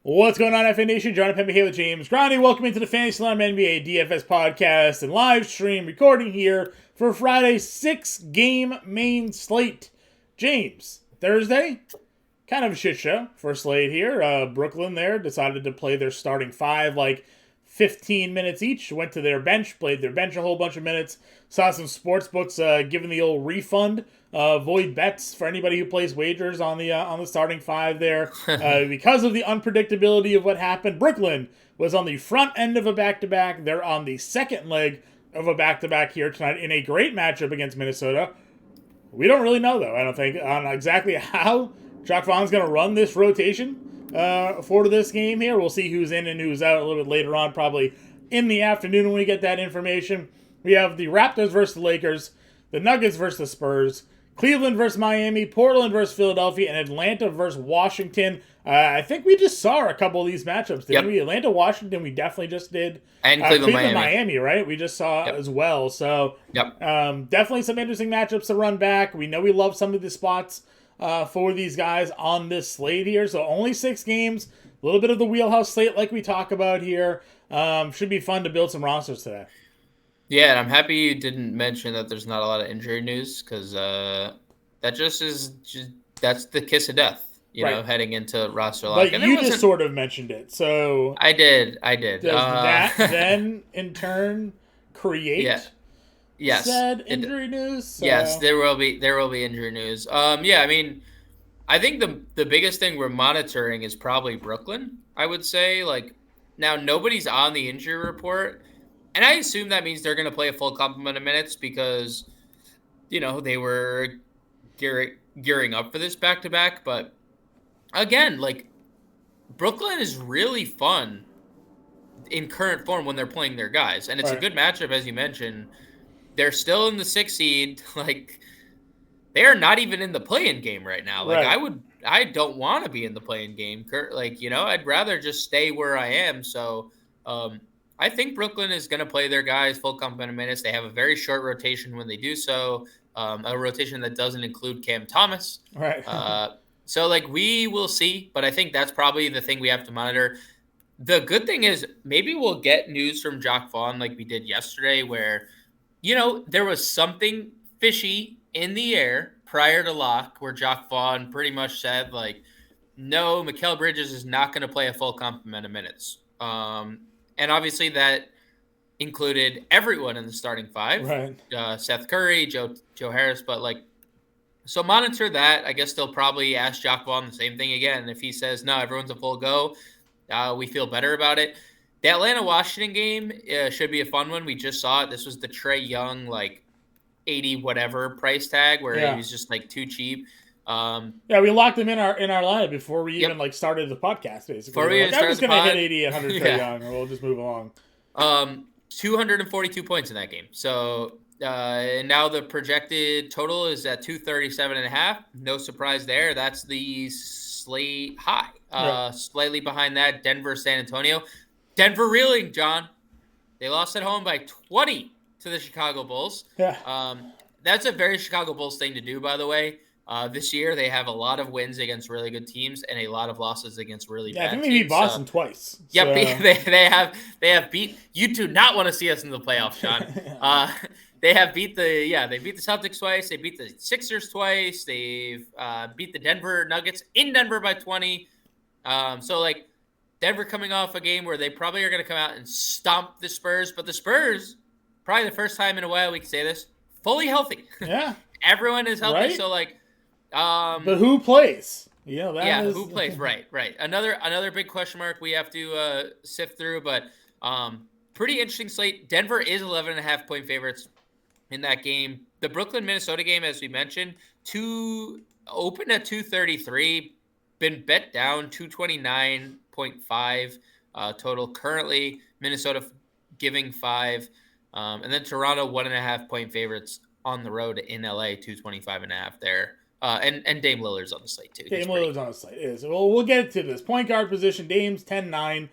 What's going on, FA Nation? Jon Impemba here with James Grande. Welcome into the Fantasy Line NBA DFS podcast and live stream recording here for Friday's 6-game main slate. James, Thursday, kind of a shit show for a slate here. Brooklyn there decided to play their starting five like 15 minutes each. Went to their bench, played their bench a whole bunch of minutes. Saw some sports books giving the old refund. Void bets for anybody who plays wagers on the starting five there. Because of the unpredictability of what happened, Brooklyn was on the front end of a back-to-back. They're on the second leg of a back-to-back here tonight in a great matchup against Minnesota. We don't really know, though, I don't think, on exactly how Jacque Vaughn's going to run this rotation for this game here. We'll see who's in and who's out a little bit later on, probably in the afternoon when we get that information. We have the Raptors versus the Lakers, the Nuggets versus the Spurs, Cleveland versus Miami, Portland versus Philadelphia, and Atlanta versus Washington. I think we just saw a couple of these matchups, didn't we? Atlanta, Washington, we definitely just did. And Cleveland, Miami, right? We just saw as well. So definitely some interesting matchups to run back. We know we love some of the spots for these guys on this slate here. So only 6 games, a little bit of the wheelhouse slate like we talk about here. Should be fun to build some rosters today. Yeah, and I'm happy you didn't mention that there's not a lot of injury news because that that's the kiss of death, you know, heading into roster lock. But you just sort of mentioned it, so I did. Does that then in turn create said injury news? So. Yes, there will be injury news. I mean, I think the biggest thing we're monitoring is probably Brooklyn. I would say, like, now nobody's on the injury report. And I assume that means they're going to play a full complement of minutes because, you know, they were gearing up for this back-to-back. But, again, like, Brooklyn is really fun in current form when they're playing their guys. And it's a good matchup, as you mentioned. They're still in the 6th seed. Like, they are not even in the play-in game right now. Like, I don't want to be in the play-in game. Like, you know, I'd rather just stay where I am. So, I think Brooklyn is going to play their guys full complement of minutes. They have a very short rotation when they do so, a rotation that doesn't include Cam Thomas. Right. So, like, we will see, but I think that's probably the thing we have to monitor. The good thing is maybe we'll get news from Jacque Vaughn like we did yesterday where, you know, there was something fishy in the air prior to lock where Jacque Vaughn pretty much said, like, no, Mikal Bridges is not going to play a full complement of minutes. And obviously that included everyone in the starting five, Seth Curry, Joe Harris. But, like, so monitor that. I guess they'll probably ask Jacque Vaughn the same thing again. If he says, no, everyone's a full go, we feel better about it. The Atlanta-Washington game should be a fun one. We just saw it. This was the Trae Young, like, 80 whatever price tag where he was just, like, too cheap. We locked him in our lineup before we even started the podcast. Basically, before we I was going to hit 80 at 100 Trae Young, or we'll just move along. 242 points in that game. So and now the projected total is at 237.5. No surprise there. That's the slate high. Slightly behind that, Denver, San Antonio. Denver reeling, John. They lost at home by 20 to the Chicago Bulls. That's a very Chicago Bulls thing to do, by the way. This year, they have a lot of wins against really good teams and a lot of losses against really bad teams. I think they beat Boston twice. Yep, they have beat. You do not want to see us in the playoffs, Sean. They have beat the Celtics twice. They beat the Sixers twice. They've beat the Denver Nuggets in Denver by 20. So, like, Denver coming off a game where they probably are going to come out and stomp the Spurs, but the Spurs, probably the first time in a while we can say this, fully healthy. Yeah, everyone is healthy. So, like. But who plays? Who plays? Right. Another big question mark we have to sift through, but pretty interesting slate. Denver is 11.5 point favorites in that game. The Brooklyn-Minnesota game, as we mentioned, opened at 233, been bet down 229.5 total. Currently, Minnesota giving 5, and then Toronto 1.5 point favorites on the road in LA, 225.5 there. And Dame Lillard's on the slate, too. Dame Lillard's on the slate, is. Well, we'll get to this. Point guard position, Dame's 10-9.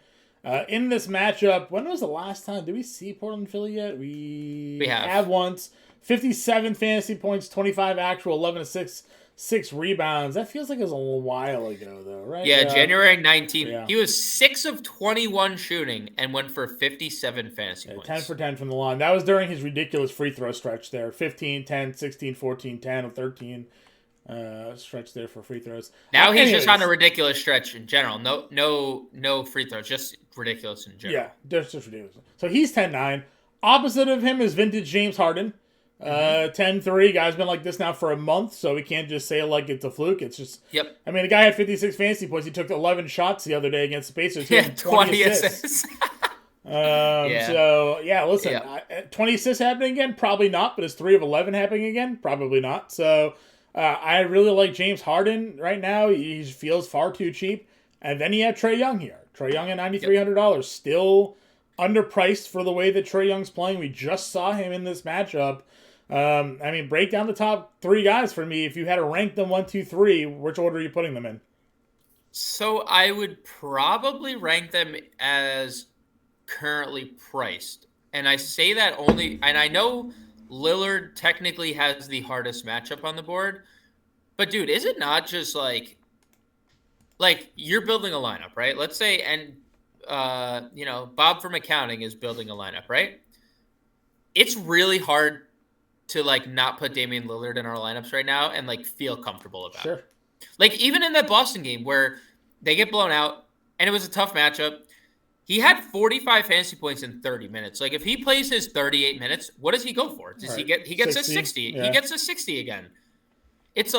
In this matchup, when was the last time? Did we see Portland Philly yet? We have once. 57 fantasy points, 25 actual, 11-6 6 rebounds. That feels like it was a little while ago, though, right? Yeah, January 19th. Yeah. He was 6 of 21 shooting and went for 57 fantasy Yeah, 10 points. for 10 from the line. That was during his ridiculous free throw stretch there. 15, 10, 16, 14, 10, 13 stretch there for free throws. Now he's just on a ridiculous stretch in general. No free throws, just ridiculous in general. Yeah, just ridiculous. So he's 10-9. Opposite of him is vintage James Harden. 10-3. Guy's been like this now for a month, so we can't just say it like it's a fluke. It's just, yep. I mean, the guy had 56 fantasy points. He took 11 shots the other day against the Pacers. He had 20 assists. So, yeah, listen, 20 assists happening again? Probably not, but is 3 of 11 happening again? Probably not. So, I really like James Harden right now. He feels far too cheap. And then you have Trae Young here. Trae Young at $9,300. Still underpriced for the way that Trae Young's playing. We just saw him in this matchup. I mean, break down the top 3 guys for me. If you had to rank them 1, 2, 3, which order are you putting them in? So I would probably rank them as currently priced. And I say that only, and I know Lillard technically has the hardest matchup on the board, but dude, is it not just like you're building a lineup, right? Let's say, and Bob from accounting is building a lineup, right? It's really hard to not put Damian Lillard in our lineups right now and feel comfortable about it. Even in that Boston game where they get blown out and it was a tough matchup, he had 45 fantasy points in 30 minutes. If he plays his 38 minutes, what does he go for? Does he gets 60? A 60. Yeah. He gets a 60 again. It's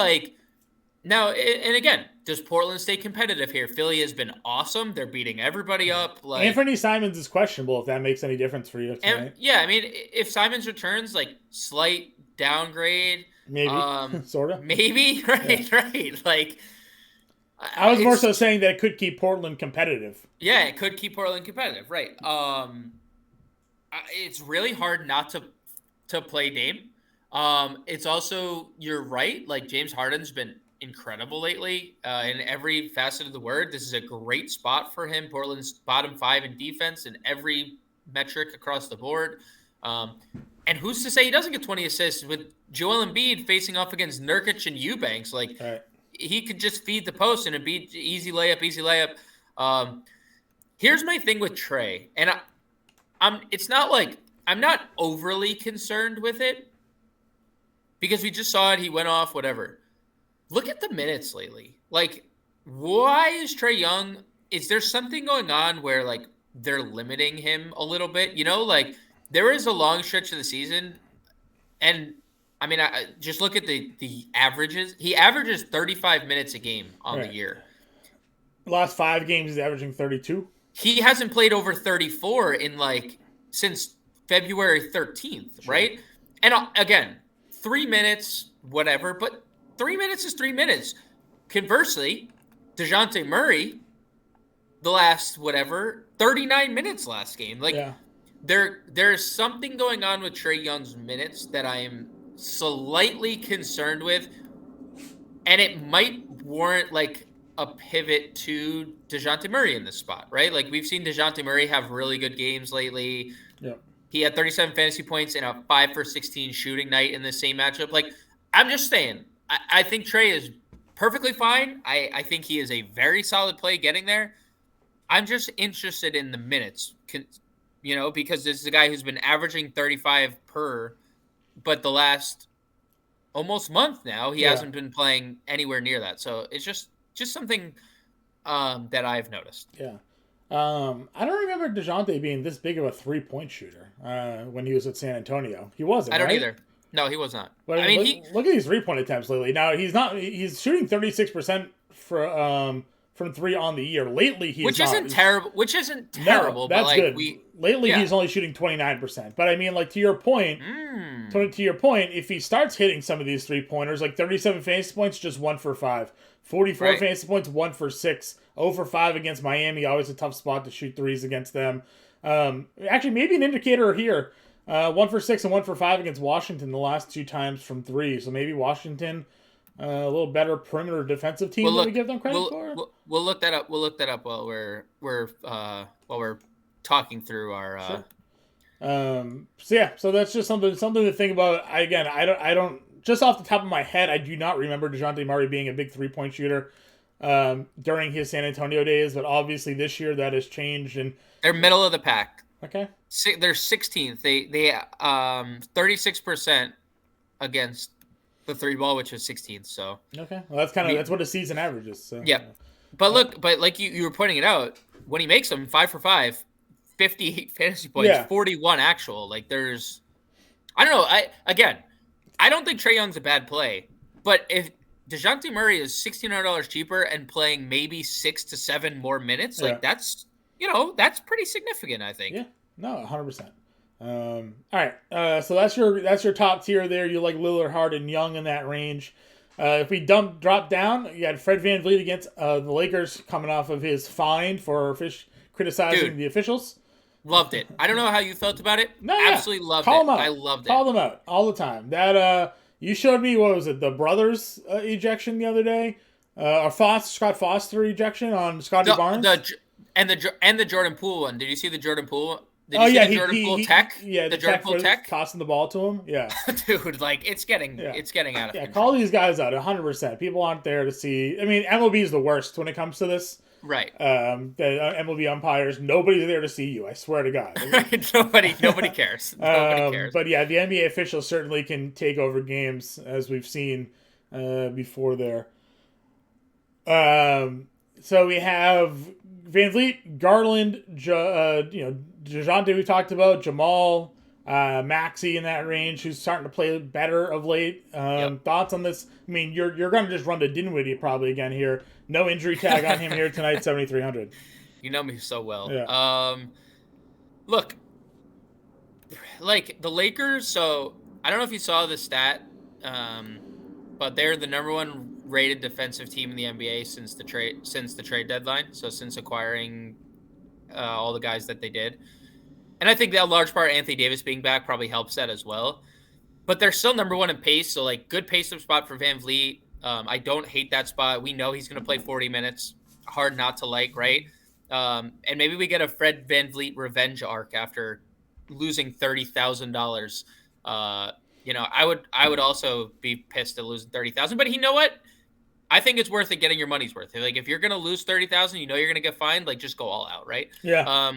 now, and again, does Portland stay competitive here? Philly has been awesome. They're beating everybody up. Anthony Simons is questionable, if that makes any difference for you tonight. Yeah, I mean, if Simons returns, slight downgrade. Maybe, sort of. Maybe, right, yeah. Right. I was more so saying that it could keep Portland competitive. Yeah, it could keep Portland competitive, right. It's really hard not to play Dame. It's also, you're right, James Harden's been incredible lately in every facet of the word. This is a great spot for him. Portland's bottom 5 in defense in every metric across the board. And who's to say he doesn't get 20 assists with Joel Embiid facing off against Nurkic and Eubanks? Right. He could just feed the post and Embiid, easy layup. Here's my thing with Trae, and it's not I'm not overly concerned with it because we just saw it. He went off, whatever. Look at the minutes lately. Why is Trae Young? Is there something going on where they're limiting him a little bit? There is a long stretch of the season, and I mean, I just look at the averages. He averages 35 minutes a game on the year. The last 5 games, he's averaging 32. He hasn't played over 34 in since February 13th, right? And again, 3 minutes, whatever, but 3 minutes is 3 minutes. Conversely, DeJounte Murray, the last 39 minutes last game. There's something going on with Trae Young's minutes that I am slightly concerned with, and it might warrant a pivot to DeJounte Murray in this spot, right? We've seen DeJounte Murray have really good games lately. Yeah. He had 37 fantasy points and a 5 for 16 shooting night in the same matchup. I'm just saying, I think Trae is perfectly fine. I think he is a very solid play getting there. I'm just interested in the minutes, because this is a guy who's been averaging 35 per, but the last almost month now, he hasn't been playing anywhere near that. So it's just something that I've noticed. Yeah. I don't remember DeJounte being this big of a 3-point shooter when he was at San Antonio. He wasn't, I don't right? either. No, he was not. But look at these 3-point attempts lately. Now, he's shooting 36% from 3 on the year. Lately, which isn't terrible. No, that's good. Lately, he's only shooting 29%. But I mean, to your point, if he starts hitting some of these 3-pointers, 37 fantasy points, just 1 for 5. 44 fantasy points, 1 for 6. 0 for 5 against Miami, always a tough spot to shoot threes against them. Actually, maybe an indicator here. 1 for 6 and 1 for 5 against Washington the last 2 times from 3. So maybe Washington, a little better perimeter defensive team than we give them credit for. We'll look that up. We'll look that up while we're talking through our. Sure. So that's just something to think about. Again, I don't just off the top of my head, I do not remember DeJounte Murray being a big 3-point shooter during his San Antonio days, but obviously this year that has changed. And they're middle of the pack. Okay. They're 16th. They 36% against the 3-ball, which is 16th. So okay, well that's what a season average is. So. Yeah, but look, but like you were pointing it out, when he makes them 5 for 5, 58 fantasy points, 41 actual. Like there's, I don't know. I don't think Trae Young's a bad play, but if DeJounte Murray is $1,600 cheaper and playing maybe 6 to 7 more minutes, like that's pretty significant, I think. Yeah, no, 100%. All right, so that's your top tier there. You like Lillard, Harden, Young in that range. If we drop down, you had Fred VanVleet against the Lakers coming off of his fine for criticizing the officials. Loved it. I don't know how you felt about it. No, absolutely loved it. I loved it. Call them out all the time. That you showed me, what was it, the brothers ejection the other day, or Scott Foster ejection on Scotty Barnes, and the Jordan Poole one. Did you see the Jordan Poole? Did you see the Jordan Poole tech? Yeah, the Jordan Poole tech tossing the ball to him. Yeah, dude, like it's getting out of control. Yeah, call these guys out 100%. People aren't there to see. I mean, MLB is the worst when it comes to this. Right. The MLB umpires, nobody's there to see you. I swear to God. Right. Nobody cares. Nobody cares. But yeah, the NBA officials certainly can take over games, as we've seen before there. So we have VanVleet, Garland, DeJounte we talked about, Jamal, Maxey in that range, who's starting to play better of late. Thoughts on this? I mean, you're going to just run to Dinwiddie probably again here. No injury tag on him here tonight, 7,300. You know me so well. Yeah. Look, like the Lakers. So I don't know if you saw the stat, but they're the number 1 rated defensive team in the NBA since the trade deadline. So since acquiring all the guys that they did, and I think that a large part Anthony Davis being back probably helps that as well. But they're still number 1 in pace, so like good pace up spot for VanVleet. I don't hate that spot. We know he's going to play 40 minutes. Hard not to like, right? And maybe we get a Fred VanVleet revenge arc after losing $30,000. I would also be pissed at losing $30,000. But you know what? I think it's worth it getting your money's worth. Like if you're going to lose $30,000, you know you're going to get fined. Like just go all out, right? Yeah.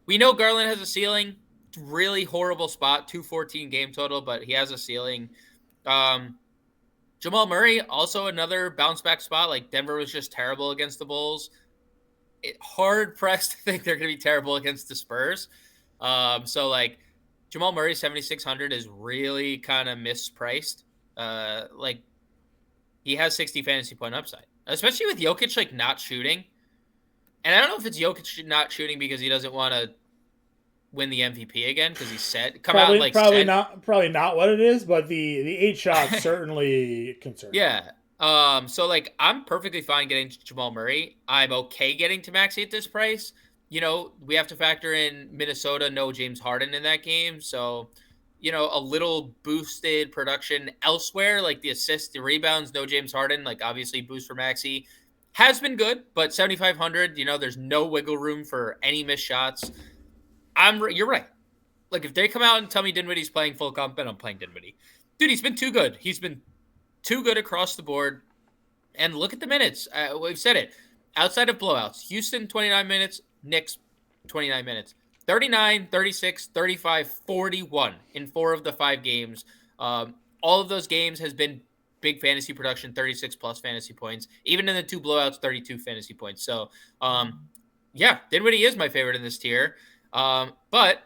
We know Garland has a ceiling. Really horrible spot, 214 game total, but he has a ceiling. Jamal Murray, also another bounce back spot. Like Denver was just terrible against the Bulls. Hard pressed to think they're going to be terrible against the Spurs. So like Jamal Murray 7,600 is really kind of mispriced. Like he has 60 fantasy point upside, especially with Jokic like not shooting. And I don't know if it's Jokic not shooting because he doesn't want to win the MVP again because he said probably not what it is, but the 8 shots certainly concern. Yeah. So like I'm perfectly fine getting to Jamal Murray. I'm okay getting to Maxey at this price. You know, we have to factor in Minnesota, no James Harden in that game. So, you know, a little boosted production elsewhere, like the assists, the rebounds, no James Harden, like obviously boost for Maxey has been good, but 7,500, you know, there's no wiggle room for any missed shots. You're right. Like if they come out and tell me Dinwiddie's playing full comp, then I'm playing Dinwiddie. Dude, he's been too good. He's been too good across the board. And look at the minutes. We've said it. Outside of blowouts, Houston 29 minutes, Knicks 29 minutes. 39, 36, 35, 41 in 4 of the 5 games. All of those games has been big fantasy production, 36 plus fantasy points. Even in the 2 blowouts, 32 fantasy points. So, yeah, Dinwiddie is my favorite in this tier. But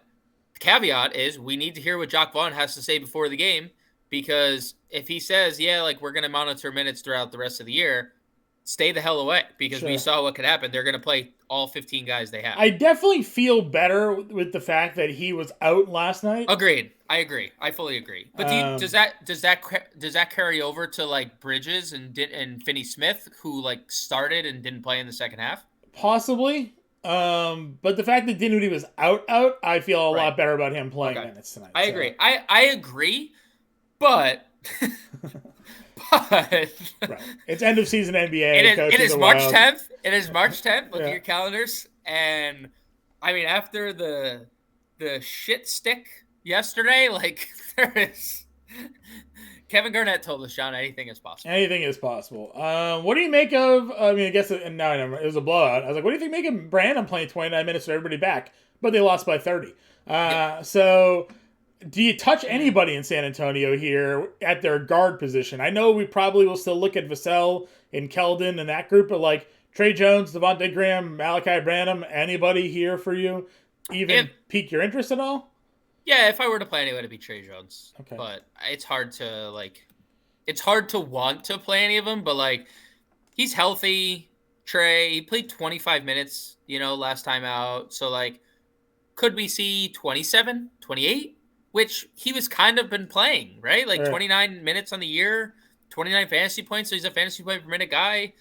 the caveat is we need to hear what Jacque Vaughn has to say before the game, because if he says, yeah, like we're going to monitor minutes throughout the rest of the year, stay the hell away, because we saw what could happen. They're going to play all 15 guys they have. I definitely feel better with the fact that he was out last night. Agreed. I agree. I fully agree. But does that carry over to like Bridges and Finney Smith, who like started and didn't play in the second half? Possibly. But the fact that Dinwiddie was out, I feel a lot better about him playing minutes tonight. I agree. I agree, but right. It's end of season NBA. It is March 10th. It is March 10th. Look at your calendars. And I mean, after the shit stick yesterday, like Kevin Garnett told us, Sean, anything is possible. Anything is possible. What do you make of? I mean, I guess it was a blowout. I was like, what do you think making Brandon playing 29 minutes with everybody back, but they lost by 30. Yep. So do you touch anybody in San Antonio here at their guard position? I know we probably will still look at Vassell and Keldon and that group, but like Trey Jones, Devontae Graham, Malachi Branham, anybody here for you even pique your interest at all? Yeah, if I were to play anyway, it'd be Trey Jones. Okay. But it's hard to want to play any of them, but like he's healthy. Trey, he played 25 minutes, last time out. So like, could we see 27, 28? Which he was kind of been playing, right? Like 29 minutes on the year, 29 fantasy points. So he's a fantasy point per minute guy.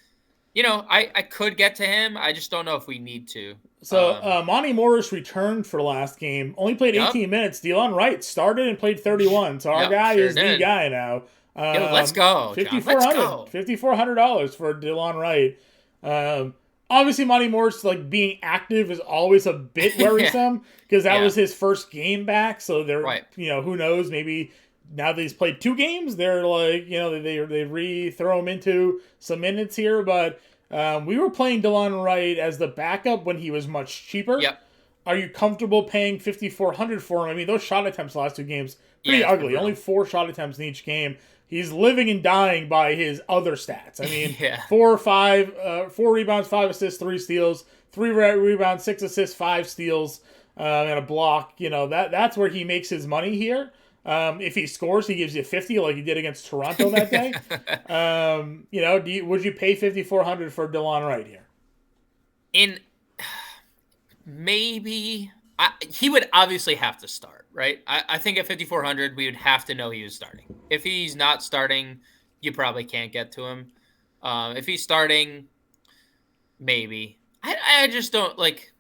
I could get to him. I just don't know if we need to. So Monty Morris returned for last game. Only played 18 minutes. Delon Wright started and played 31. So our guy is the guy now. Let's go, John. Let's go. $5,400 for Delon Wright. Obviously, Monty Morris being active is always a bit worrisome because that was his first game back. So they're who knows, maybe now that he's played 2 games, they're they re-throw him into some minutes here. But we were playing Delon Wright as the backup when he was much cheaper. Yep. Are you comfortable paying $5,400 for him? I mean, those shot attempts the last 2 games pretty ugly. Only 4 shot attempts in each game. He's living and dying by his other stats. I mean, 4 rebounds, 5 assists, 3 steals, 3 rebounds, 6 assists, 5 steals, and a block. That's where he makes his money here. If he scores, he gives you 50 like he did against Toronto that day. Would you pay $5,400 for Delon Wright here? Maybe he would obviously have to start, right? I think at $5,400 we would have to know he was starting. If he's not starting, you probably can't get to him. If he's starting, maybe. I just don't like.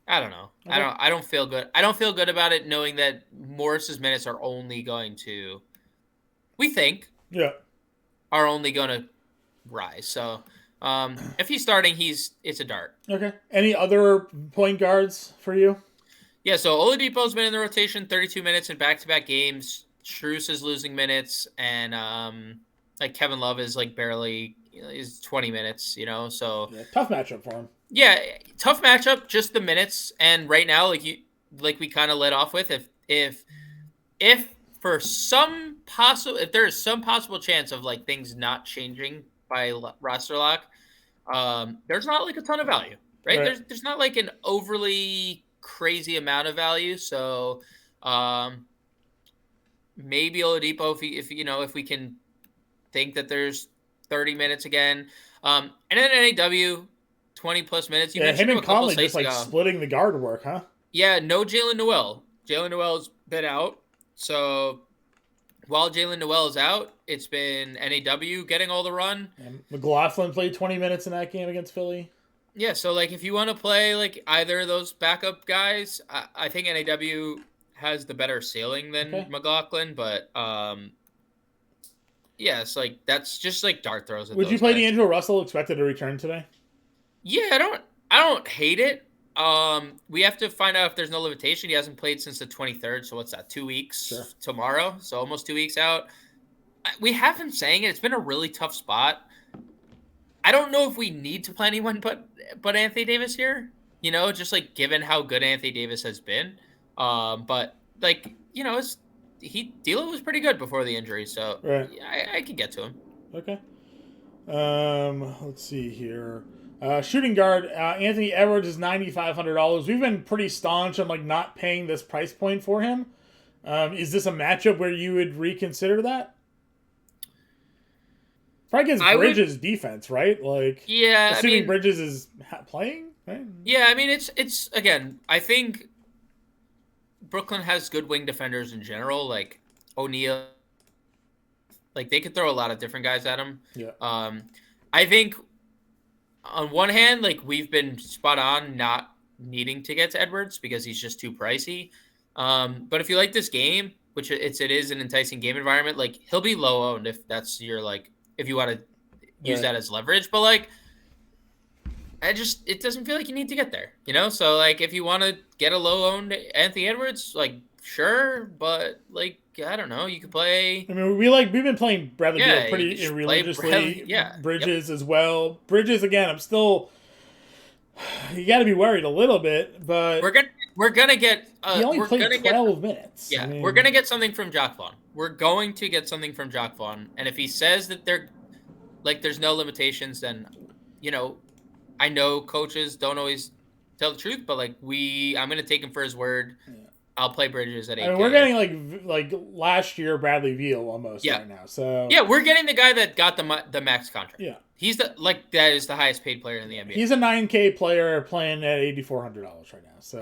I don't know. Okay. I don't feel good. I don't feel good about it knowing that Morris's minutes are only going to, we think, are only going to rise. So if he's starting, it's a dart. Okay. Any other point guards for you? Yeah, so Oladipo's been in the rotation 32 minutes in back-to-back games. Strus is losing minutes, and Kevin Love is barely is 20 minutes, so tough matchup for him. Yeah, tough matchup, just the minutes. And right now, like we kind of led off with, if there is some possible chance of things not changing by roster lock, there's not a ton of value, right? There's not an overly crazy amount of value. So maybe Oladipo if we can think that there's 30 minutes again. And then NAW 20 plus minutes. You mentioned him and Conley just splitting the guard work, huh? Yeah, no Jalen Noel. Jalen Noel's been out. So while Jalen Noel is out, it's been NAW getting all the run. And McLaughlin played 20 minutes in that game against Philly. Yeah, so if you want to play either of those backup guys, I think NAW has the better ceiling than McLaughlin, but it's that's just dart throws. Would you play D'Angelo Russell expected to return today? Yeah, I don't hate it. We have to find out if there's no limitation. He hasn't played since the 23rd, so what's that? 2 weeks tomorrow, so almost 2 weeks out. We have been saying it. It's been a really tough spot. I don't know if we need to play anyone but Anthony Davis here. Just given how good Anthony Davis has been. But D'Lo was pretty good before the injury, so I could get to him. Okay. Let's see here. Shooting guard Anthony Edwards is $9,500. We've been pretty staunch on not paying this price point for him. Is this a matchup where you would reconsider that? Probably against Bridges' defense, right? Assuming Bridges is playing, right? Yeah, I mean it's again. I think Brooklyn has good wing defenders in general, O'Neal. They could throw a lot of different guys at him. Yeah. I think on one hand, we've been spot on not needing to get to Edwards because he's just too pricey. But if you like this game, which it is an enticing game environment, he'll be low owned if that's your if you want to use that as leverage. But it doesn't feel like you need to get there, So if you want to get a low owned Anthony Edwards, sure, but like I don't know. You could play. I mean, we've been playing Bradley Beal Yeah, you could pretty just play religiously. Bradley. Yeah, yep. Bridges as well. Bridges again. I'm still. You got to be worried a little bit, We're but gonna we're gonna get he only we're played gonna get 12 minutes. I yeah we're mean, gonna get something from Jock Vaughn. We're going to get something from Jock Vaughn, and if he says that there's no limitations, then you know I know coaches don't always tell the truth, but like I'm gonna take him for his word. I'll play Bridges at I mean, 8K. we're getting like last year Bradley Beal almost Yeah. right now. So Yeah, we're getting the guy that got the max contract. yeah, He's that is the highest paid player in the NBA. he's a 9K player playing at $8,400 right now. So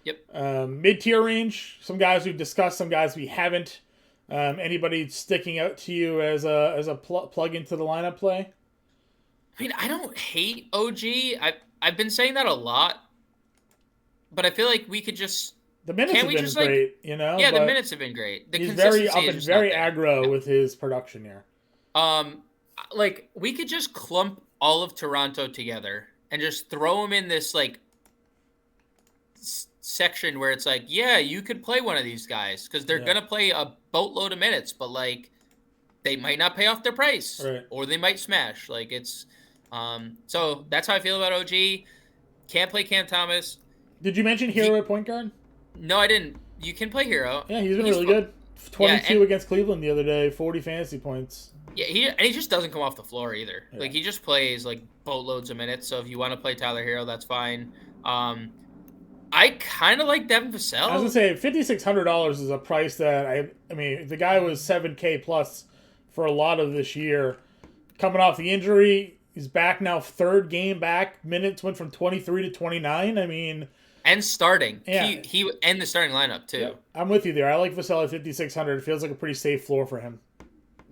Yep. Mid tier range. Some guys we've discussed, some guys we haven't. Anybody sticking out to you as a plug into the lineup play? I mean, I don't hate OG. I've been saying that a lot, but I feel like we could just the minutes have been great, you know. Yeah, the minutes have been great. The he's very up and very aggro with his production here. Like we could just clump all of Toronto together and just throw them in this like section where it's like, yeah, you could play one of these guys because they're gonna play a boatload of minutes, but like they might not pay off their price, or they might smash. Like it's, so that's how I feel about OG. Can't play Cam Thomas. Did you mention Hero at point guard? No, I didn't. You can play Hero. Yeah, he's been really good. 22 against Cleveland the other day, 40 fantasy points. Yeah, he just doesn't come off the floor either. Yeah. Like he just plays like boatloads of minutes. So if you want to play Tyler Hero, that's fine. I kind of like Devin Vassell. I was gonna say $5,600 is a price that I mean the guy was 7K plus for a lot of this year, coming off the injury. He's back now, third game back. Minutes went from 23 to 29. I mean. And starting. Yeah. He and the starting lineup, too. Yeah, I'm with you there. I like Vassell at 5,600. It feels like a pretty safe floor for him.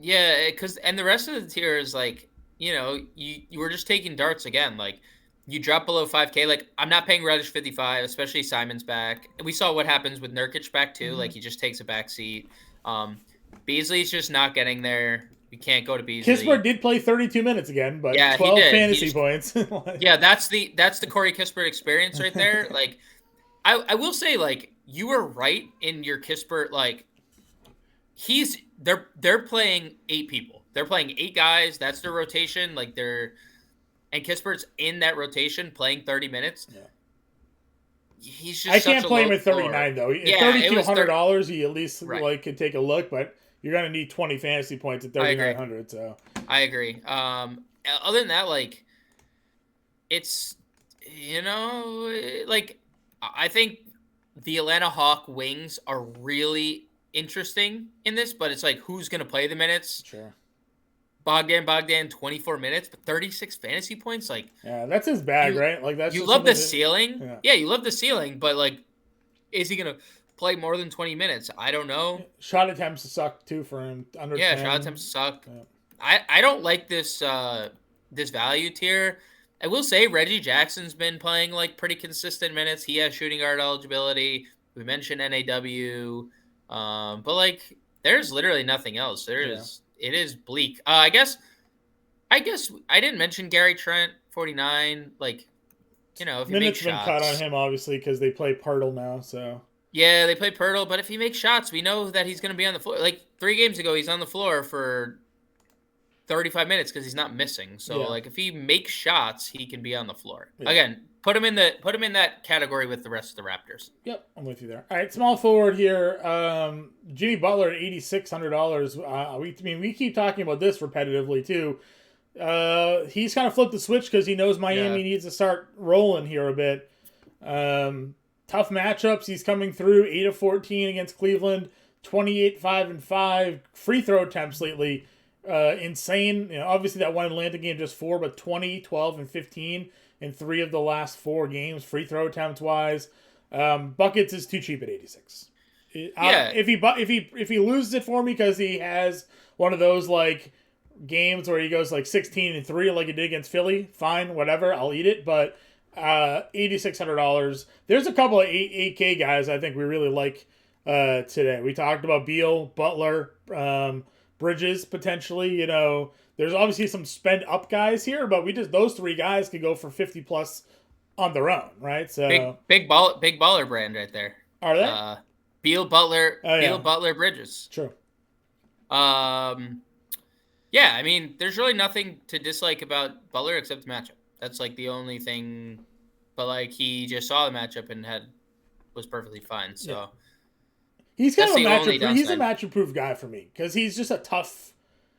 Yeah, and the rest of the tier is like, you were just taking darts again. Like, you drop below 5K. Like, I'm not paying Reddish 55, especially Simon's back. We saw what happens with Nurkic back, too. Mm-hmm. Like, he just takes a back seat. Beasley's just not getting there. You can't go to Beasley. Kispert did play 32 minutes again, but 12 fantasy points. Yeah, that's the Corey Kispert experience right there. Like, I will say, like, you were right in your Kispert. Like, they're playing 8 people. They're playing 8 guys. That's their rotation. Like and Kispert's in that rotation playing 30 minutes. Yeah. He's just. I can't play him at 39 though. Yeah, $3,200, you at least like could take a look, but. You're going to need 20 fantasy points at 3,900. So I agree. Other than that, like, it's, like, I think the Atlanta Hawk wings are really interesting in this, but it's like, who's going to play the minutes? Sure. Bogdan, 24 minutes, but 36 fantasy points. Like, yeah, that's his bag, right? Like, that's you love the ceiling. Yeah, you love the ceiling, but like, is he going to play more than 20 minutes? I don't know. Shot attempts suck too for him. Under 10. Shot attempts suck. Yeah. I don't like this this value tier. I will say Reggie Jackson's been playing like pretty consistent minutes. He has shooting guard eligibility. We mentioned NAW, but like there's literally nothing else. It is bleak. I guess I didn't mention Gary Trent 49. Like if he minutes makes shots, been cut on him obviously because they play Pirtle now. So. Yeah, they play Pirtle, but if he makes shots, we know that he's going to be on the floor. Like 3 games ago, he's on the floor for 35 minutes because he's not missing. So, like, if he makes shots, he can be on the floor. Yeah. Again, put him in that category with the rest of the Raptors. Yep, I'm with you there. All right, small forward here. Jimmy Butler at $8,600. We keep talking about this repetitively too. He's kind of flipped the switch because he knows Miami needs to start rolling here a bit. Tough matchups. He's coming through 8 of 14 against Cleveland, 28, 5-5. Free throw attempts lately, insane. Obviously that one Atlanta game just 4, but 20, 12, and 15 in 3 of the last 4 games. Free throw attempts wise, buckets is too cheap at 86. If he loses it for me because he has one of those like games where he goes like 16-3 like he did against Philly, fine, whatever, I'll eat it, but. $8,600. There's a couple of 8K guys I think we really like today. We talked about Beal, Butler, Bridges potentially. There's obviously some spend up guys here, but those 3 guys could go for 50 plus on their own, right? So big baller brand right there. Are they? Beal, Butler, Oh, yeah. Beal, Butler, Bridges. True. Yeah, I mean, there's really nothing to dislike about Butler except the matchup. That's like the only thing. But like he just saw the matchup and was perfectly fine. So Yeah. He's kind that's of a the only matchup. He's a downside. matchup proof guy for me because he's just a tough.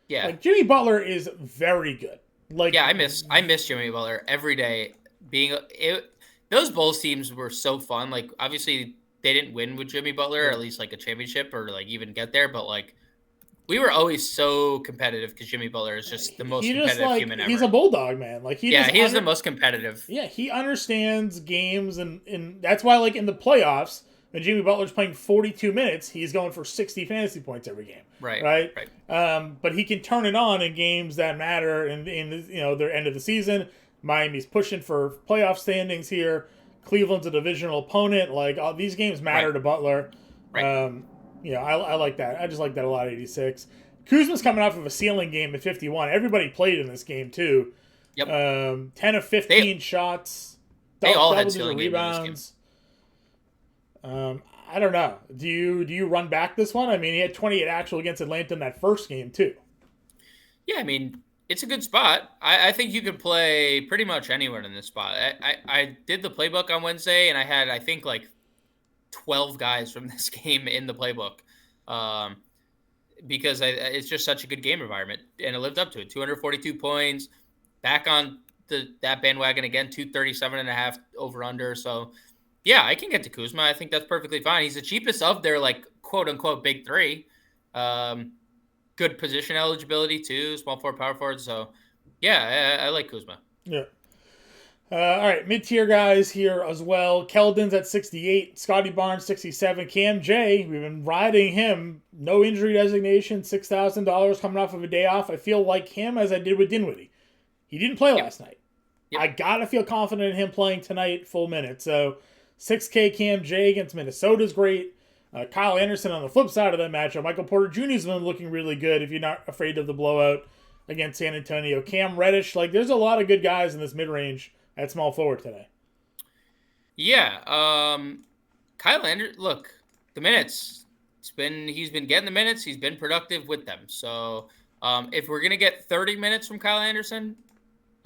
Yeah, Like Jimmy Butler is very good. Like yeah, I miss Jimmy Butler every day. Those Bulls teams were so fun. Like obviously they didn't win with Jimmy Butler, or at least like a championship, or like even get there. But like we were always so competitive because Jimmy Butler is just the most he just competitive like human ever. he's a bulldog, man. Like he Yeah, just he is the most competitive. Yeah, he understands games, and that's why like in the playoffs when Jimmy Butler's playing 42 minutes, he's going for 60 fantasy points every game. Right. Right. But he can turn it on in games that matter in their end of the season. Miami's pushing for playoff standings here. Cleveland's a divisional opponent. Like all these games matter to Butler. Right. I like that. I just like that a lot. 86. Kuzma's coming off of a ceiling game at 51. Everybody played in this game too. Yep. 10 of 15 shots. They all had double-digit ceiling rebounds. I don't know. Do you run back this one? I mean, he had 28 actual against Atlanta in that first game too. Yeah, I mean, it's a good spot. I think you could play pretty much anyone in this spot. I did the playbook on Wednesday, and I had, I think, like 12 guys from this game in the playbook because it's just such a good game environment, and it lived up to it. 242 points, back on that bandwagon again, 237.5 over-under. So, yeah, I can get to Kuzma. I think that's perfectly fine. He's the cheapest of their, like, quote-unquote big three. Good position eligibility too, small forward, power forward. So, yeah, I like Kuzma. Yeah. All right, mid-tier guys here as well. Keldon's at 68, Scotty Barnes 67, Cam J, we've been riding him. No injury designation, $6,000 coming off of a day off. I feel like him as I did with Dinwiddie. He didn't play last night. Yep. I gotta feel confident in him playing tonight full minutes. So 6K Cam J against Minnesota's great. Kyle Anderson on the flip side of that matchup. Michael Porter Jr.'s been looking really good if you're not afraid of the blowout against San Antonio. Cam Reddish, like there's a lot of good guys in this mid-range at small forward today. Yeah. Kyle Anderson, look, the minutes. He's been getting the minutes. He's been productive with them. So if we're going to get 30 minutes from Kyle Anderson,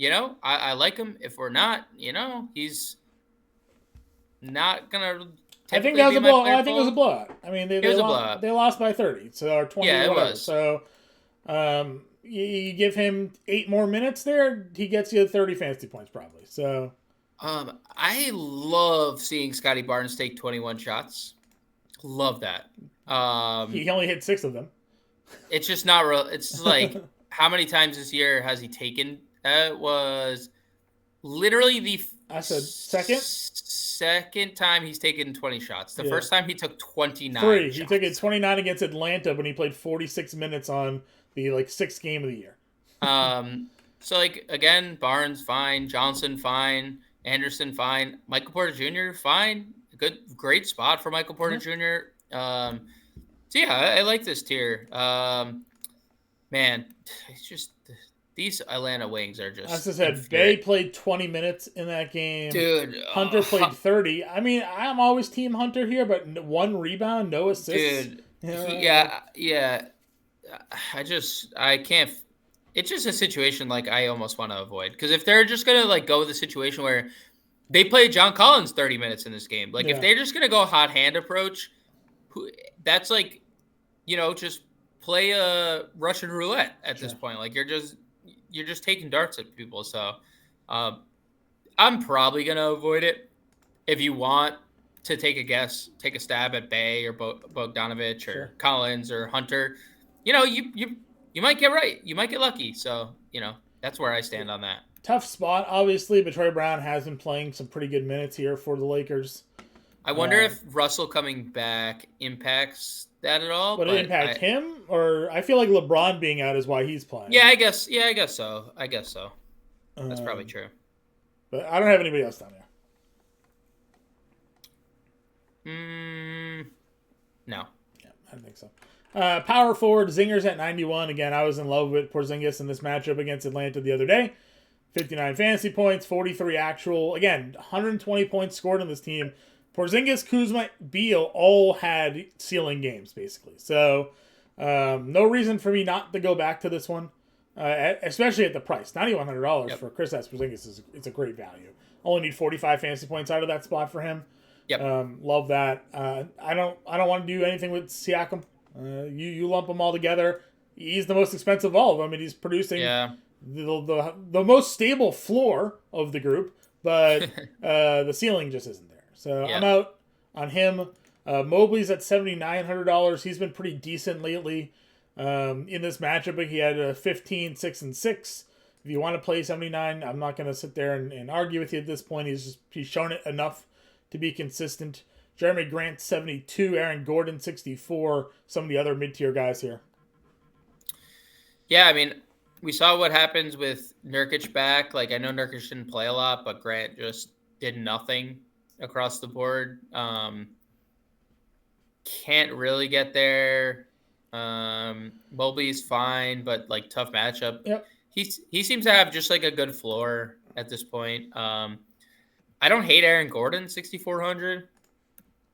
I like him. If we're not, he's not going to I think that was a blowout. I think it was a blowout. I mean, they lost by 30, so or 20 or whatever. Was. So you give him 8 more minutes there, he gets you 30 fantasy points probably. So I love seeing Scotty Barnes take 21 shots. Love that. He only hit 6 of them. It's just not real. It's like how many times this year has he taken? It was literally second time he's taken 20 shots. The first time he took 29 shots. He took it 29 against Atlanta when he played 46 minutes on the 6th game of the year. So like again, Barnes fine, Johnson fine, Anderson fine, Michael Porter Jr. fine. Great spot for Michael Porter Jr. So yeah, I like this tier. Man, it's just these Atlanta Wings are just. As I said, Bay played 20 minutes in that game. Dude, Hunter played 30. I mean, I'm always team Hunter here, but 1 rebound, no assists. Dude, yeah. I can't. It's just a situation like I almost want to avoid because if they're just gonna like go with a situation where they play John Collins 30 minutes in this game, like if they're just gonna go hot hand approach, that's like, just play a Russian roulette at this point. Like you're just taking darts at people. So I'm probably going to avoid it. If you want to take a stab at Bay or Bogdanovich or Collins or Hunter, you might get right. You might get lucky. So, that's where I stand on that. Tough spot, obviously, but Troy Brown has been playing some pretty good minutes here for the Lakers. I wonder if Russell coming back impacts that at all. Would it impact him? Or I feel like LeBron being out is why he's playing. Yeah, I guess so. That's probably true. But I don't have anybody else down there. No. Yeah, I don't think so. Power forward, Zingers at 91. Again, I was in love with Porzingis in this matchup against Atlanta the other day. 59 fantasy points, 43 actual. Again, 120 points scored on this team. Porzingis, Kuzma, Beal all had ceiling games, basically. So, no reason for me not to go back to this one, especially at the price. $9,100 for Kristaps Porzingis it's a great value. Only need 45 fantasy points out of that spot for him. Love that. I don't want to do anything with Siakam. You lump them all together. He's the most expensive of all of them, and he's producing the most stable floor of the group, but the ceiling just isn't there. So I'm out on him. Mobley's at $7,900. He's been pretty decent lately in this matchup, but he had a 15, 6, and 6. If you want to play 79, I'm not going to sit there and argue with you at this point. He's shown it enough to be consistent. Jeremy Grant, 72. Aaron Gordon, 64. Some of the other mid-tier guys here. Yeah, I mean, we saw what happens with Nurkic back. Like, I know Nurkic didn't play a lot, but Grant just did nothing across the board. Can't really get there. Mobley's fine, but like tough matchup. Yep. He seems to have just like a good floor at this point. I don't hate Aaron Gordon, 6,400.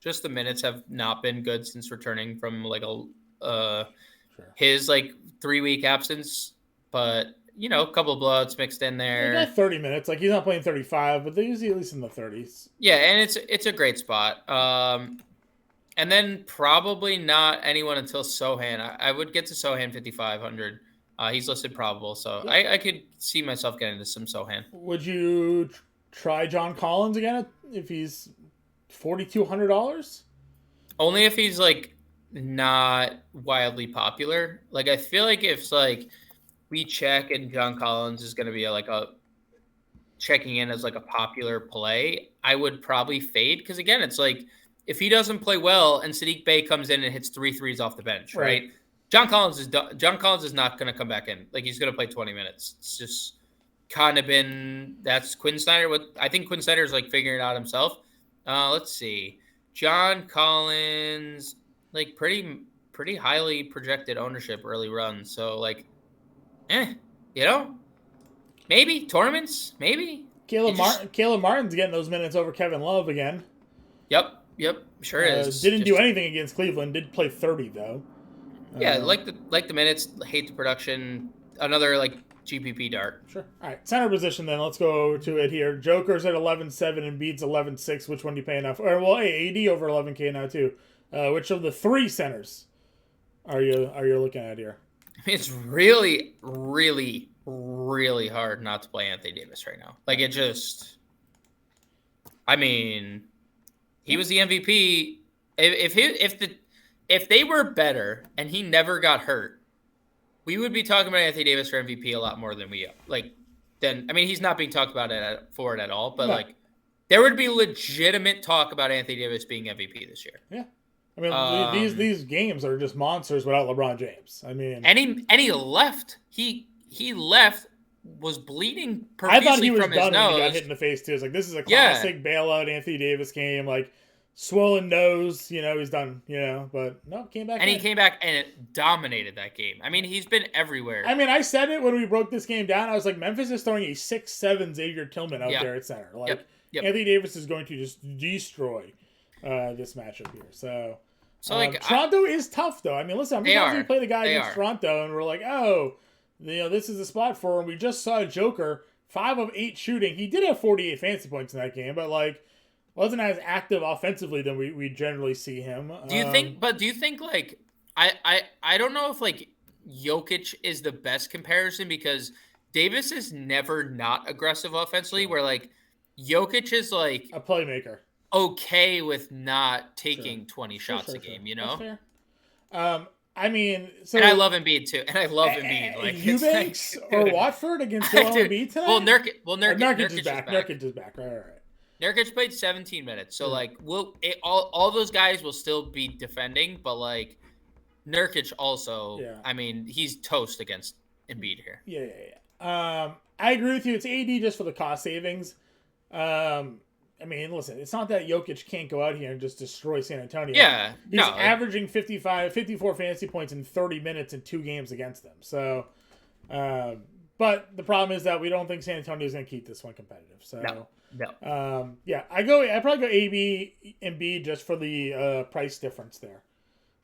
Just the minutes have not been good since returning from like his like 3-week absence, but you know, a couple of blowouts mixed in there. He got 30 minutes. Like, he's not playing 35, but they're usually at least in the 30s. Yeah, and it's a great spot. And then probably not anyone until Sohan. I would get to Sohan 5,500. He's listed probable, so I could see myself getting to some Sohan. Would you try John Collins again if he's $4,200? Only if he's like not wildly popular. Like, I feel like if like we check and John Collins is going to be like a checking in as like a popular play, I would probably fade, because again, it's like if he doesn't play well and Sadiq Bey comes in and hits 3 threes off the bench, right? John Collins is not going to come back in. Like, he's going to play 20 minutes. It's just kind of been, that's Quinn Snyder. I think Quinn Snyder is like figuring it out himself. Let's see. John Collins, like pretty highly projected ownership early run. So like, you know, maybe tournaments, maybe. Caleb Martin's getting those minutes over Kevin Love again. Yep, sure is. Didn't do anything against Cleveland. Did play 30 though. Yeah, like the minutes, hate the production. Another like GPP dart. Sure. All right, center position then. Let's go to it here. Joker's at 11.7 and Embiid's 11.6. Which one do you pay enough? Or well, AD over 11K now too. Which of the 3 centers are you looking at here? It's really, really, really hard not to play Anthony Davis right now. Like, it just, I mean, he was the MVP. If they were better and he never got hurt, we would be talking about Anthony Davis for MVP a lot more than we like. Then I mean, he's not being talked about for it at all, but like, there would be legitimate talk about Anthony Davis being MVP this year. Yeah. I mean, these games are just monsters without LeBron James. I mean, and he left. He left, was bleeding profusely. I thought he was from done his nose. when he got hit in the face too. It's like, this is a classic bailout Anthony Davis game. Like, swollen nose, he's done. But no, came back. And he came back and it dominated that game. I mean, he's been everywhere. I mean, I said it when we broke this game down. I was like, Memphis is throwing a 6'7" Xavier Tillman out there at center. Like, Anthony Davis is going to just destroy this matchup here. So like, Toronto is tough, though. I mean, listen, we played a guy against Toronto, and we're like, this is a spot for him. We just saw Joker, 5 of 8 shooting. He did have 48 fantasy points in that game, but like, wasn't as active offensively than we generally see him. Do you think like, I don't know if like Jokic is the best comparison, because Davis is never not aggressive offensively, where like Jokic is like a playmaker. Okay with not taking 20 shots a game, That's fair. I mean, so, and I love Embiid too, and I love Embiid. Like, Eubanks or Watford against Embiid tonight. Nurkic is back. Nurkic is back. Right. Nurkic played 17 minutes, so like, all those guys will still be defending, but like Nurkic also. Yeah. I mean, he's toast against Embiid here. Yeah. I agree with you. It's AD just for the cost savings. I mean, listen, it's not that Jokic can't go out here and just destroy San Antonio. Yeah. He's averaging 54 fantasy points in 30 minutes in 2 games against them. So, But the problem is that we don't think San Antonio is going to keep this one competitive. So, No. yeah, I probably go AB and B just for the price difference there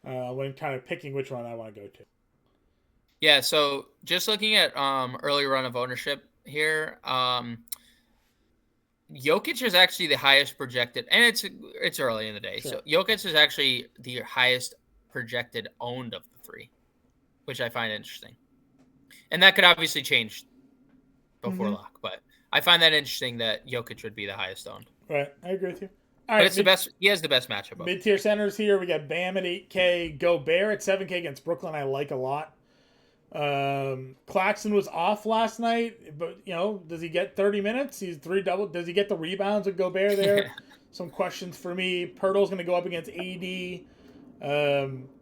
when kind of picking which one I want to go to. Yeah, so just looking at early run of ownership here, Jokic is actually the highest projected, and it's early in the day. Sure. So Jokic is actually the highest projected owned of the three, which I find interesting. And that could obviously change before lock, but I find that interesting that Jokic would be the highest owned. Right, I agree with you. All right, it's the best. He has the best matchup. Mid-tier centers here. We got Bam at 8K, Gobert at 7K against Brooklyn. I like a lot. Claxton was off last night, but does he get 30 minutes? He's 3-double. Does he get the rebounds with Gobert there? Some questions for me. Pirtle's going to go up against AD.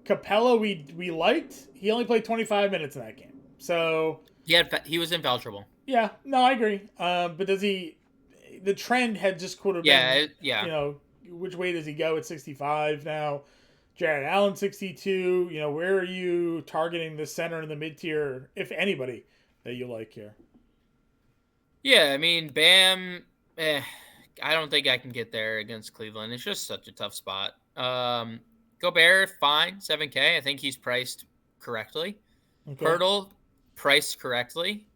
Capella, we liked. He only played 25 minutes in that game, so he was infallible. Yeah, no, I agree. But does he? The trend had just been. Yeah. Which way does he go at 65 now? Jared Allen 62. Where are you targeting the center and the mid tier, if anybody, that you like here? Yeah, I mean, Bam. I don't think I can get there against Cleveland. It's just such a tough spot. Gobert, fine, 7K. I think he's priced correctly. Okay. Pirtle, priced correctly.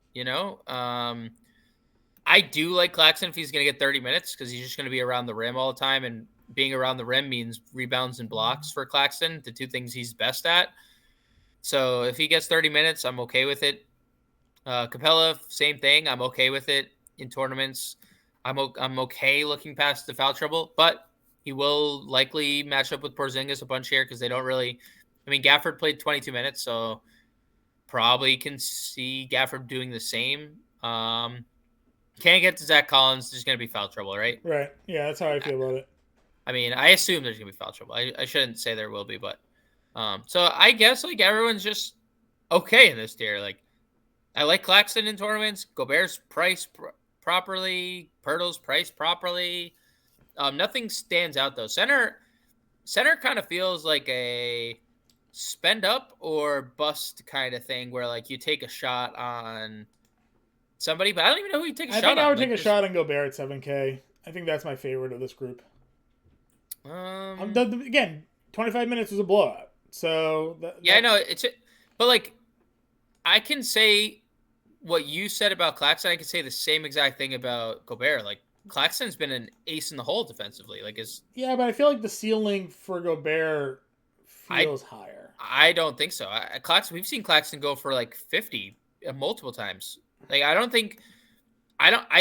I do like Claxton if he's going to get 30 minutes because he's just going to be around the rim all the time, and being around the rim means rebounds and blocks for Claxton, the two things he's best at. So if he gets 30 minutes, I'm okay with it. Capella, same thing. I'm okay with it in tournaments. I'm okay looking past the foul trouble, but he will likely match up with Porzingis a bunch here because they don't really – I mean, Gafford played 22 minutes, so probably can see Gafford doing the same. Can't get to Zach Collins. There's going to be foul trouble, right? Right. Yeah, that's how I feel about it. I mean, I assume there's going to be foul trouble. I shouldn't say there will be, but so I guess everyone's just okay in this tier. I like Claxton in tournaments. Gobert's priced properly. Pirtle's priced properly. Nothing stands out though. Center kind of feels like a spend up or bust kind of thing where you take a shot on somebody, but I don't even know who you take a shot on. I think I would take a shot on Gobert at 7K. I think that's my favorite of this group. Again, 25 minutes was a blowout. So I know but I can say what you said about Claxton. I can say the same exact thing about Gobert. Claxton's been an ace in the hole defensively. But I feel like the ceiling for Gobert feels higher. I don't think so. We've seen Claxton go for 50 multiple times. I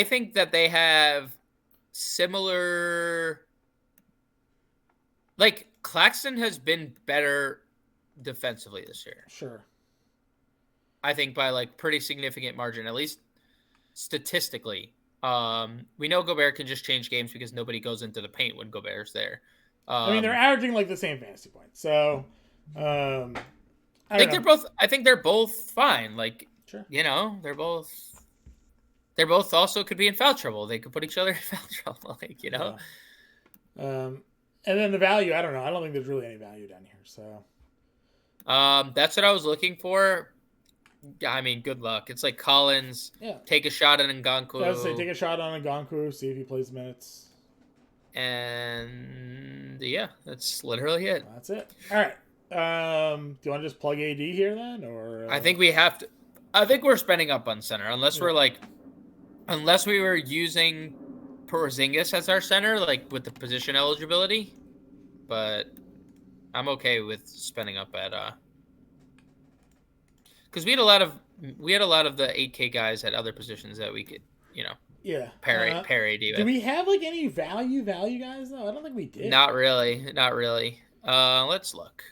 think that they have similar. Claxton has been better defensively this year. Sure. I think by pretty significant margin, at least statistically. We know Gobert can just change games because nobody goes into the paint when Gobert's there. They're averaging the same fantasy points. So, I think they're both fine. Sure. They're both also could be in foul trouble. They could put each other in foul trouble. Yeah. And then the value, I don't know. I don't think there's really any value down here. So, that's what I was looking for. I mean, good luck. It's Collins. Yeah. Take a shot on Ngankou. I would say take a shot on Ngankou. See if he plays minutes. And yeah, that's literally it. That's it. All right. Do you want to just plug AD here then, or? I think we have to. I think we're spending up on center unless unless we were using Porzingis as our center, with the position eligibility. But I'm okay with spending up at because we had a lot of the 8K guys at other positions that we could pair AD with. Do we have any value guys though? I don't think we did. Not really. Let's look.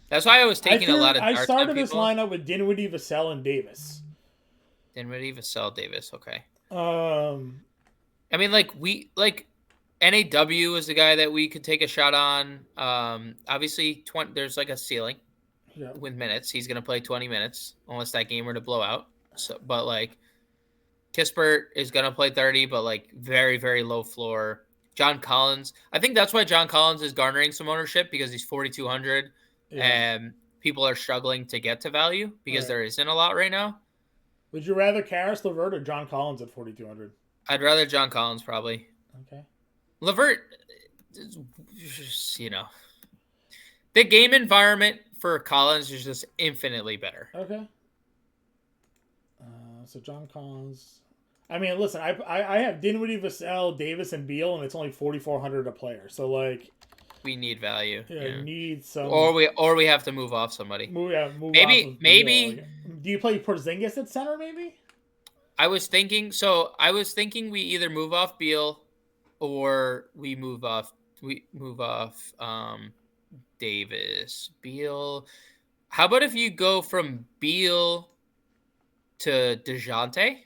That's why I was taking a lot of. I started this lineup with Dinwiddie, Vassell, and Davis. Dinwiddie, Vassell, Davis. Okay. I mean, NAW is the guy that we could take a shot on. Obviously, there's a ceiling with minutes. He's gonna play 20 minutes unless that game were to blow out. So, but Kispert is gonna play 30, but very, very low floor. John Collins. I think that's why John Collins is garnering some ownership because he's 4,200. Yeah. people are struggling to get to value because Right. there isn't a lot right now. Would you rather Karis LeVert or John Collins at 4,200? I'd rather John Collins probably. Okay. LeVert, just, the game environment for Collins is just infinitely better. Okay. So John Collins. I mean, listen, I have Dinwiddie, Vassell, Davis, and Beal, and it's only 4,400 a player. So like, we need value. Yeah. Need some. Or we have to move off somebody. Move maybe off of maybe. Beal. Do you play Porzingis at center? Maybe. I was thinking we either move off Beal, or we move off Davis. Beal. How about if you go from Beal to DeJounte?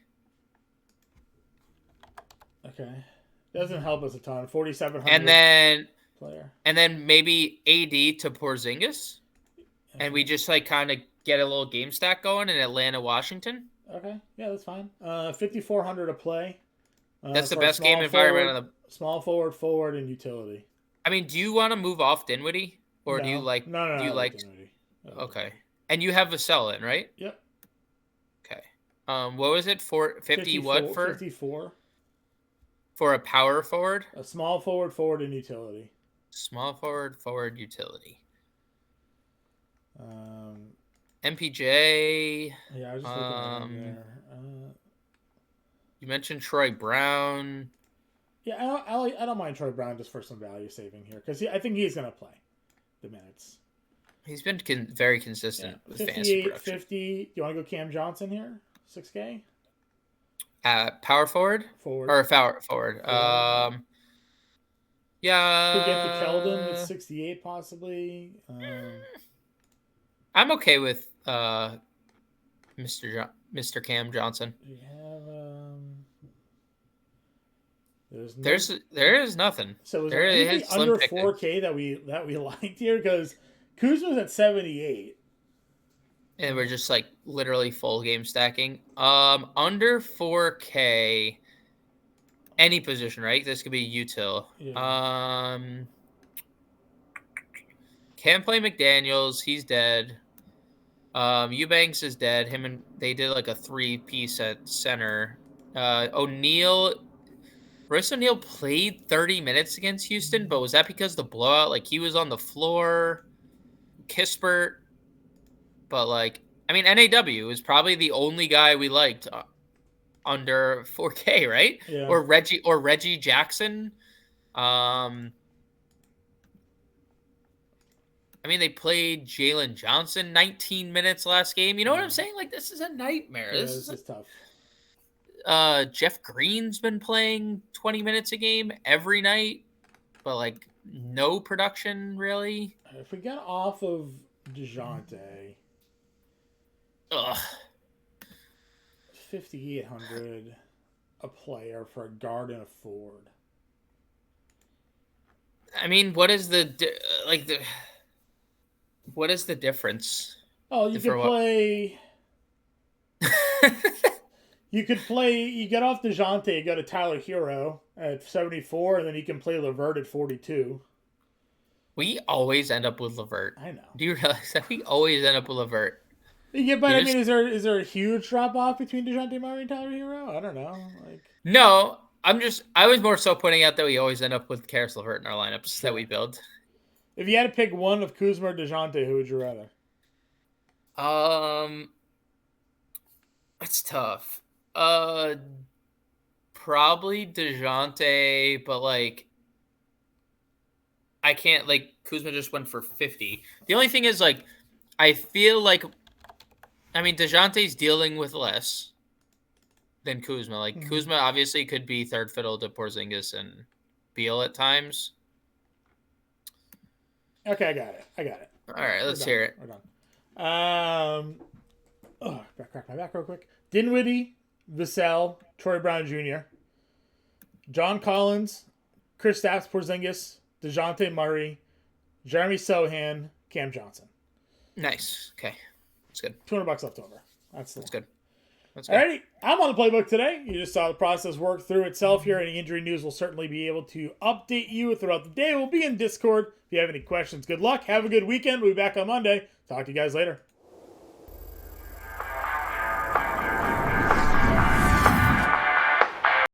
Okay. Doesn't help us a ton. 4,700. And then maybe AD to Porzingis. Okay. And we just like kind of get a little game stack going in Atlanta, Washington. Okay. Yeah, that's fine. 5,400 a play. That's the best game environment on the small forward, and utility. I mean, do you want to move off Dinwiddie, or do you like? No. Do you like Dinwiddie? Okay. And you have Vassell in, right? Yep. Okay. What was it for 50? What for 54? For a power forward? A small forward, and utility. Small forward, utility. MPJ. Yeah, I was just looking at there. You mentioned Troy Brown. Yeah, I don't mind Troy Brown just for some value saving here because I think he's going to play the minutes. He's been very consistent with fantasy production. 50. Do you want to go Cam Johnson here? 6K? Power forward? Or power forward. Yeah. Could get the Keldon at 68 possibly. I'm okay with Mr. Cam Johnson. We have there is nothing. So there is under 4K that we liked here because Kuzma's at 78. And we're just like literally full game stacking. Under 4K, any position, right? This could be util. Yeah. Can't play McDaniels. He's dead. Eubanks is dead. They did like a 3-piece at center. Royce O'Neal played 30 minutes against Houston, but was that because of the blowout? Like he was on the floor. Kispert. But like, I mean, NAW is probably the only guy we liked under 4K, right? Yeah. Or Reggie Jackson. I mean, they played Jalen Johnson 19 minutes last game. You know what I'm saying? Like, this is a nightmare. Yeah, this is tough. Jeff Green's been playing 20 minutes a game every night, but like no production really. If we get off of DeJounte, 5,800 a player for a guard and a forward. I mean, what is the difference? Oh, you could play. You get off DeJounte, you go to Tyler Hero at 74, and then you can play LeVert at 42. We always end up with LeVert. I know. Do you realize that we always end up with LeVert? Yeah, but I mean, is there a huge drop off between DeJounte Murray and Tyler Hero? I don't know. No, I was more so pointing out that we always end up with Karis LeVert in our lineups that we build. If you had to pick one of Kuzma or DeJounte, who would you rather? It's tough. Probably DeJounte, but like I can't, like, Kuzma just went for 50. The only thing is, like, I feel like, I mean, DeJounte's dealing with less than Kuzma. Like, Kuzma obviously could be third fiddle to Porzingis and Beal at times. Okay, I got it. All right, let's hear it. We're done. Crack my back real quick. Dinwiddie, Vassell, Troy Brown Jr., John Collins, Kristaps Porzingis, DeJounte Murray, Jeremy Sohan, Cam Johnson. Nice. Okay. That's good. $200 left over. That's good. That's good. Alrighty, I'm on the playbook today. You just saw the process work through itself here. Any injury news will certainly be able to update you throughout the day. We'll be in Discord. If you have any questions, good luck. Have a good weekend. We'll be back on Monday. Talk to you guys later.